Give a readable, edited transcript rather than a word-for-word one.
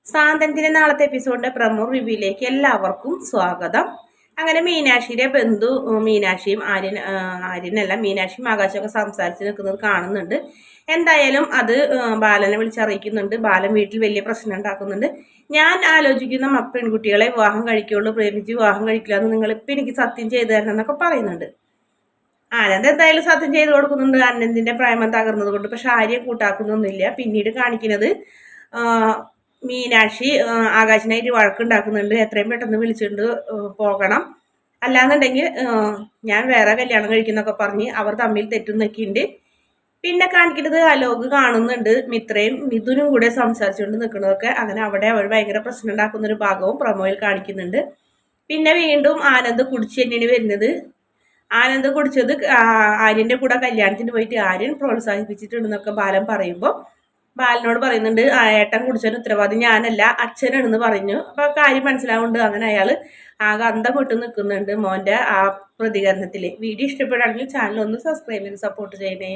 സാന്തനത്തിന്റെ നാളത്തെ എപ്പിസോഡിന്റെ പ്രമോ റിവ്യൂയിലേക്ക് എല്ലാവർക്കും സ്വാഗതം. അങ്ങനെ മീനാക്ഷിയുടെ ബന്ധു മീനാക്ഷിയും ആര്യനല്ല മീനാക്ഷിയും ആകാശമൊക്കെ സംസാരിച്ച് നിൽക്കുന്നത് കാണുന്നുണ്ട്. എന്തായാലും അത് ബാലനെ വിളിച്ചറിയിക്കുന്നുണ്ട്. ബാലൻ വീട്ടിൽ വലിയ പ്രശ്നം ഉണ്ടാക്കുന്നുണ്ട്. ഞാൻ ആലോചിക്കുന്ന പെൺകുട്ടികളെ വിവാഹം കഴിക്കുള്ളൂ, പ്രേമിച്ച് വിവാഹം കഴിക്കില്ല എന്ന് നിങ്ങൾ ഇപ്പം എനിക്ക് സത്യം ചെയ്തു തരണം എന്നൊക്കെ പറയുന്നുണ്ട്. ആനന്ദ് എന്തായാലും സത്യം ചെയ്ത് കൊടുക്കുന്നുണ്ട്. ആനന്ദിന്റെ പ്രേമം തകർന്നത് കൊണ്ട്. പക്ഷെ ആര്യ കൂട്ടാക്കുന്നൊന്നുമില്ല. പിന്നീട് കാണിക്കുന്നത് മീനാക്ഷി ആകാശിനായിട്ട് വഴക്കുണ്ടാക്കുന്നുണ്ട്. എത്രയും പെട്ടെന്ന് വിളിച്ചുകൊണ്ട് പോകണം, അല്ലാന്നുണ്ടെങ്കിൽ ഞാൻ വേറെ കല്യാണം കഴിക്കുന്നൊക്കെ പറഞ്ഞ് അവർ തമ്മിൽ തെറ്റുന്നൊക്കെ ഉണ്ട്. പിന്നെ കാണിക്കുന്നത് അലോക് കാണുന്നുണ്ട്. മിത്രയും മിഥുനും കൂടെ സംസാരിച്ചുകൊണ്ട് നിൽക്കുന്നതൊക്കെ. അങ്ങനെ അവിടെ അവർ ഭയങ്കര പ്രശ്നം ഉണ്ടാക്കുന്ന ഒരു ഭാഗവും പ്രമോയിൽ കാണിക്കുന്നുണ്ട്. പിന്നെ വീണ്ടും ആനന്ദ് കുടിച്ച് തന്നെയാണ് വരുന്നത്. ആനന്ദ് കുടിച്ചത് ആര്യന്റെ കൂടെ കല്യാണത്തിന് പോയിട്ട് ആര്യൻ പ്രോത്സാഹിപ്പിച്ചിട്ടുണ്ടെന്നൊക്കെ ബാലൻ പറയുമ്പോൾ ബാലനോട് പറയുന്നുണ്ട്, ഏട്ടൻ കുടിച്ചതിന് ഉത്തരവാദി ഞാനല്ല അച്ഛനാണെന്ന് പറഞ്ഞു. അപ്പൊ കാര്യം മനസ്സിലാവുന്നുണ്ട്. അങ്ങനെ അയാള് ആകെ അന്തം വിട്ട് നിൽക്കുന്നുണ്ട് മോന്റെ ആ പ്രതികരണത്തില്. വീഡിയോ ഇഷ്ടപ്പെടുകയാണെങ്കിൽ ചാനൽ ഒന്ന് സബ്സ്ക്രൈബ് ചെയ്ത് സപ്പോർട്ട് ചെയ്യണേ.